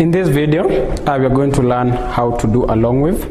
In this video, we are going to learn how to do a long weave.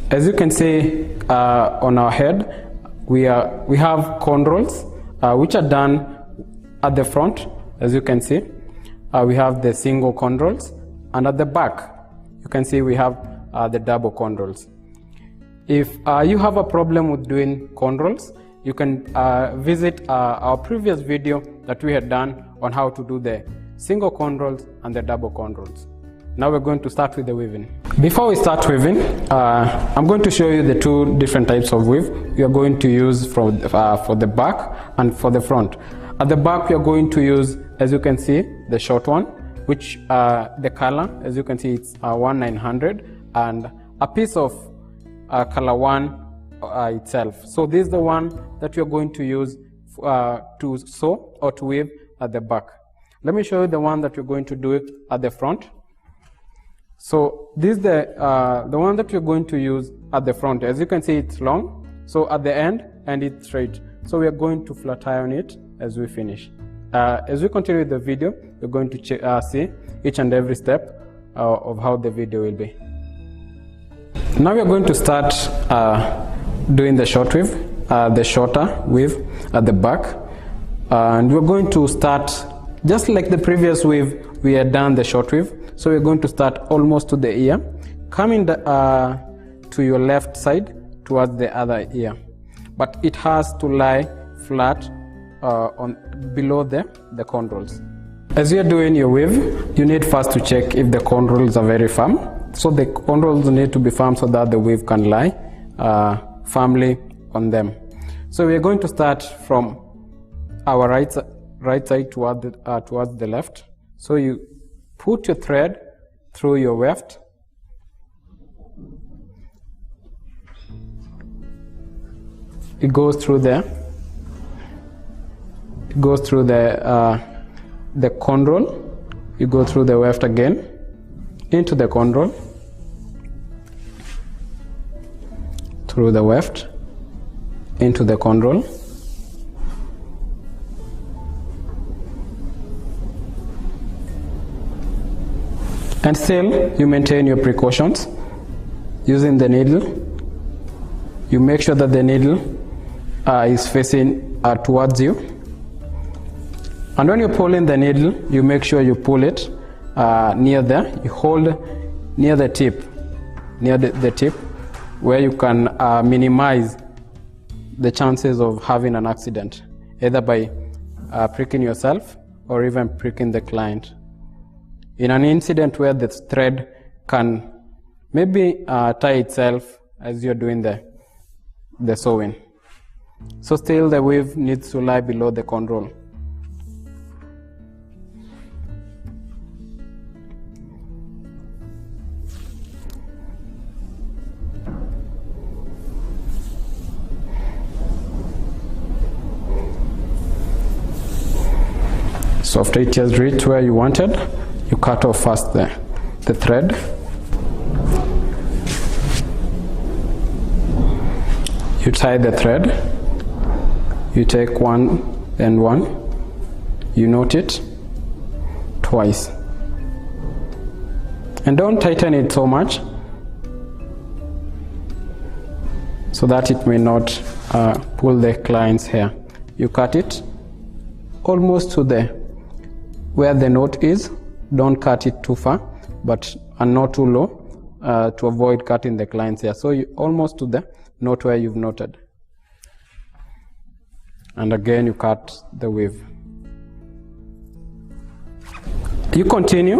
As you can see on our head, we have controls which are done at the front. As you can see, we have the single controls, and at the back, you can see we have the double controls. If you have a problem with doing controls, you can visit our previous video that we had done on how to do the single controls and the double controls. Now we're going to start with the weaving. Before we start weaving, I'm going to show you the two different types of weave we are going to use for the back and for the front. At the back, we are going to use, as you can see, the short one, which the color, as you can see, it's 1900, and a piece of color 1 itself. So this is the one that you're going to use to sew or to weave at the back. Let me show you the one that you're going to do it at the front. So this is the one that you're going to use at the front. As you can see, it's long, so at the end, and it's straight. So we are going to flat iron it as we finish. As we continue with the video, we're going to see each and every step of how the video will be. Now we are going to start doing the short weave, the shorter weave at the back, and we're going to start just like the previous weave. We had done the short weave, so we're going to start almost to the ear, coming to your left side towards the other ear, but it has to lie flat below the controls. As you're doing your weave, you need first to check if the controls are very firm. So the controls need to be firm so that the weave can lie firmly on them. So we're going to start from our right side towards the left. So you put your thread through your weft, it goes through the control, you go through the weft again into the control, through the weft into the control, and still you maintain your precautions using the needle. You make sure that the needle is facing towards you, and when you're pulling the needle, you make sure you pull it near there. You hold near the tip, where you can minimize the chances of having an accident, either by pricking yourself or even pricking the client. In an incident where the thread can maybe tie itself as you're doing the sewing. So still the weave needs to lie below the control. So after it has reached where you wanted, you cut off first the thread. You tie the thread. You take one and one. You knot it twice. And don't tighten it so much so that it may not pull the client's hair. You cut it almost to where the knot is. Don't cut it too far, and not too low to avoid cutting the client's hair. So you almost to the knot where you've knotted. And again, you cut the weave. You continue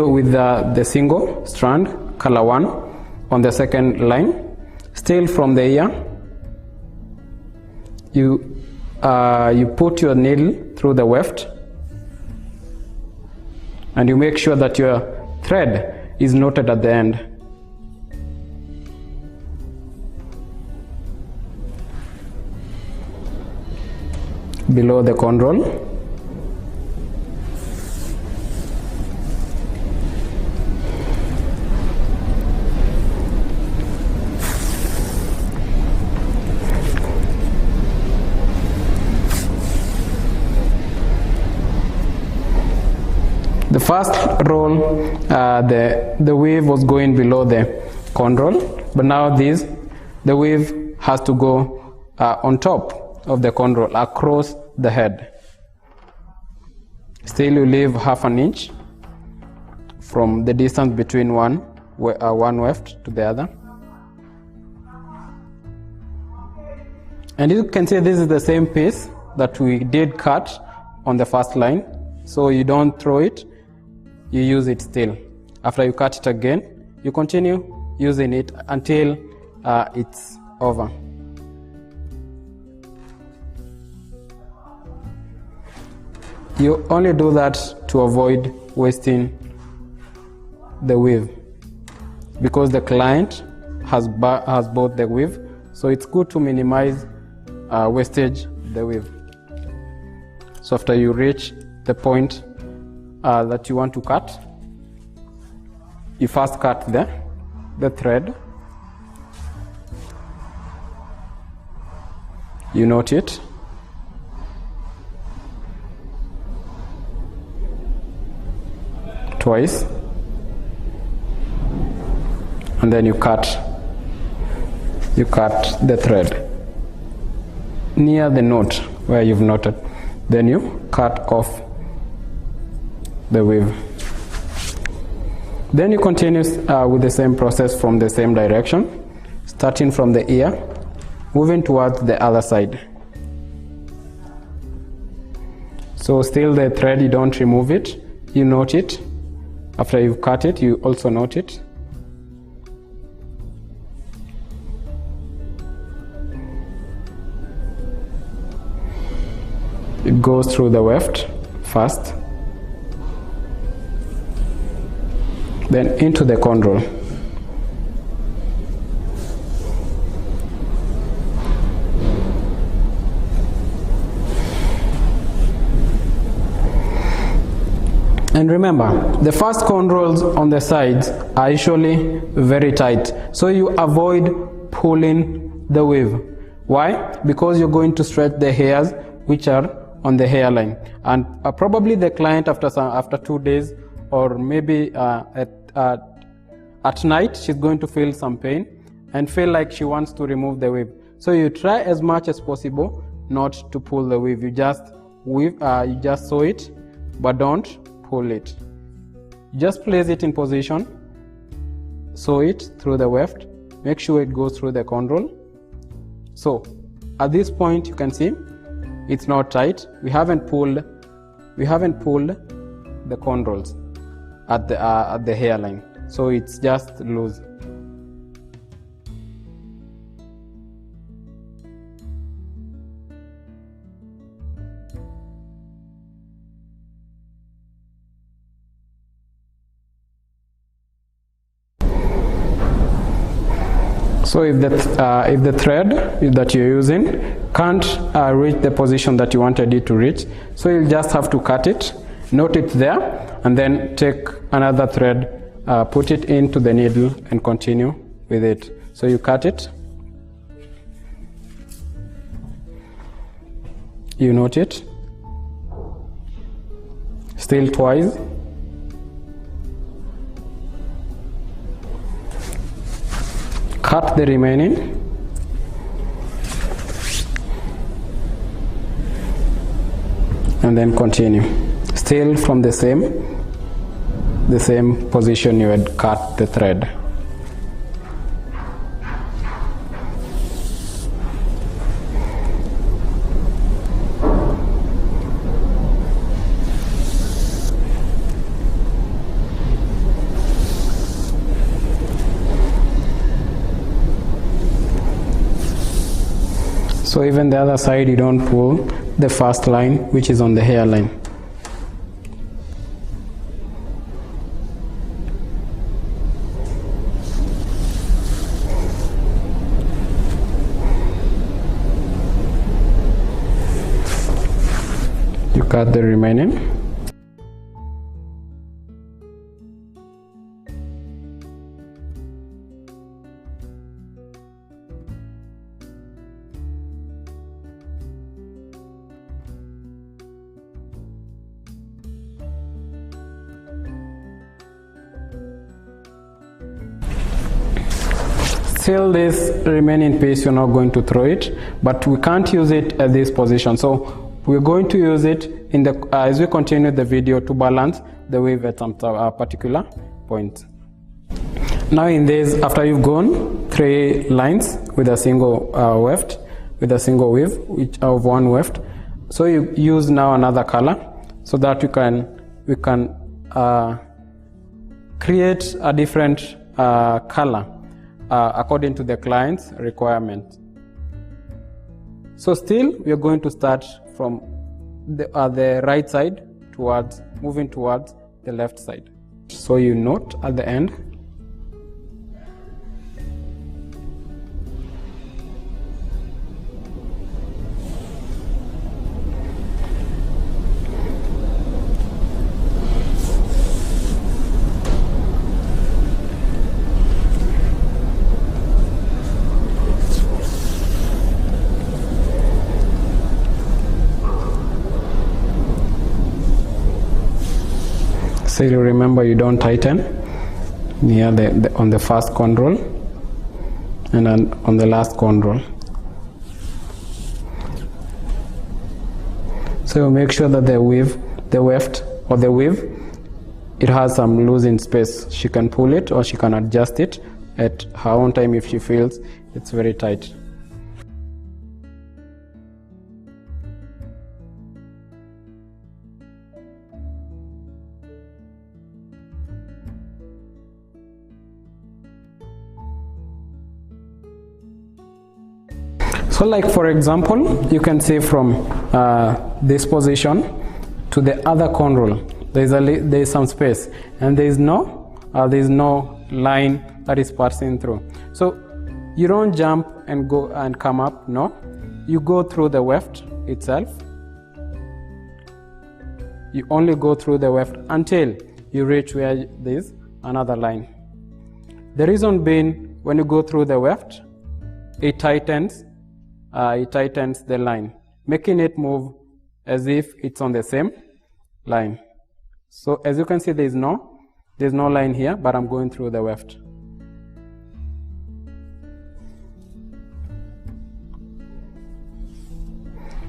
with the single strand, color 1, on the second line. Still from the ear, you put your needle through the weft, and you make sure that your thread is knotted at the end. Below the control. first roll, the weave was going below the control, but now the weave has to go on top of the control, across the head. Still you leave half an inch from the distance between one weft to the other. And you can see this is the same piece that we did cut on the first line. So you don't throw it, you use it still. After you cut it again, you continue using it until it's over. You only do that to avoid wasting the weave, because the client has bought the weave, so it's good to minimize wastage of the weave. So after you reach the point that you want to cut, you first cut the thread. You knot it. Twice, and then you cut the thread near the knot where you've knotted. Then you cut off the weave. Then you continue with the same process from the same direction, starting from the ear, moving towards the other side. So still the thread, you don't remove it, you knot it. After you've cut it, you also knot it. It goes through the weft first, then into the control. And remember, the first controls on the sides are usually very tight, so you avoid pulling the weave. Why? Because you're going to stretch the hairs which are on the hairline, and probably the client after 2 days, or maybe at night, she's going to feel some pain and feel like she wants to remove the weave. So you try as much as possible not to pull the weave. You just sew it, but don't pull it. Just place it in position, sew it through the weft, make sure it goes through the control. So at this point you can see it's not tight. We haven't pulled the controls at the hairline, so it's just loose. So if the thread that you're using can't reach the position that you wanted it to reach, so you'll just have to cut it, knot it there, and then take another thread, put it into the needle and continue with it. So you cut it, you knot it, still twice, cut the remaining, and then continue, still from the same position you had cut the thread. So even the other side, you don't pull the first line which is on the hairline. You cut the remaining. Still this remaining piece, you're not going to throw it, but we can't use it at this position. So we're going to use it in the as we continue the video to balance the wave at some particular point. Now in this, after you've gone 3 lines with a single weft, with a single wave, which of one weft, so you use now another color so that we can create a different color according to the client's requirement. So still we are going to start from the right side moving towards the left side. So you note at the end. So you remember, you don't tighten near on the first control and then on the last control. So make sure that the weft or the weave, it has some losing space. She can pull it or she can adjust it at her own time if she feels it's very tight. So like for example, you can say from this position to the other control, there is some space, and there is no line that is passing through. So you don't jump and go and come up. No, you go through the weft itself. You only go through the weft until you reach where there is another line. The reason being, when you go through the weft, it tightens the line, making it move as if it's on the same line. So as you can see, there's no line here, but I'm going through the weft.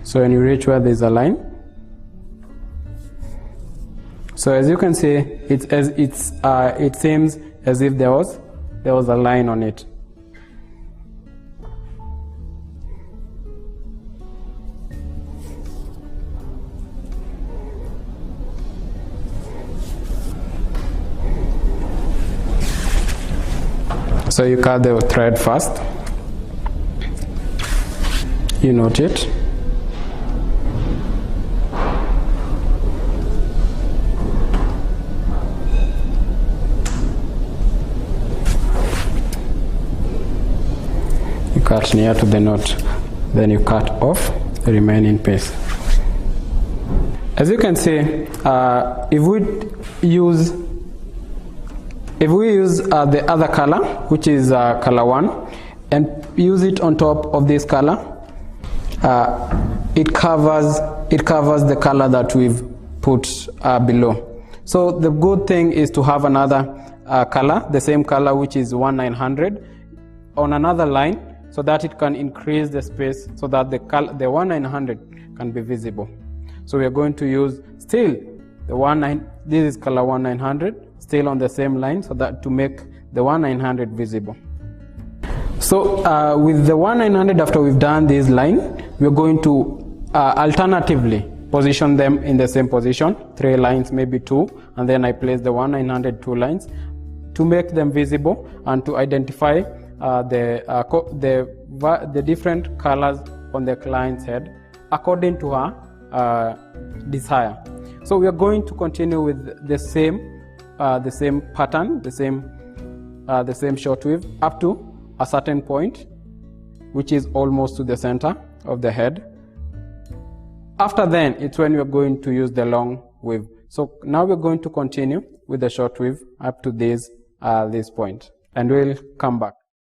So when you reach where there's a line, so as you can see, it seems as if there was a line on it. So you cut the thread first, you note it, you cut near to the knot, then you cut off the remaining piece. As you can see, if we use the other color, which is color 1, and use it on top of this color, it covers the color that we've put below. So the good thing is to have another color, the same color, which is 1900, on another line, so that it can increase the space so that the 1900 can be visible. So we are going to use still this is color 1900, still on the same line, so that to make the 1900 visible. So with the 1900, after we've done this line, we're going to alternatively position them in the same position, 3 lines, maybe 2, and then I place the 1900 2 lines to make them visible and to identify the different colors on the client's head according to her desire. So we are going to continue with the same pattern, the same short weave up to a certain point, which is almost to the center of the head. After then, it's when we're going to use the long weave. So now we're going to continue with the short weave up to this point, and we'll come back.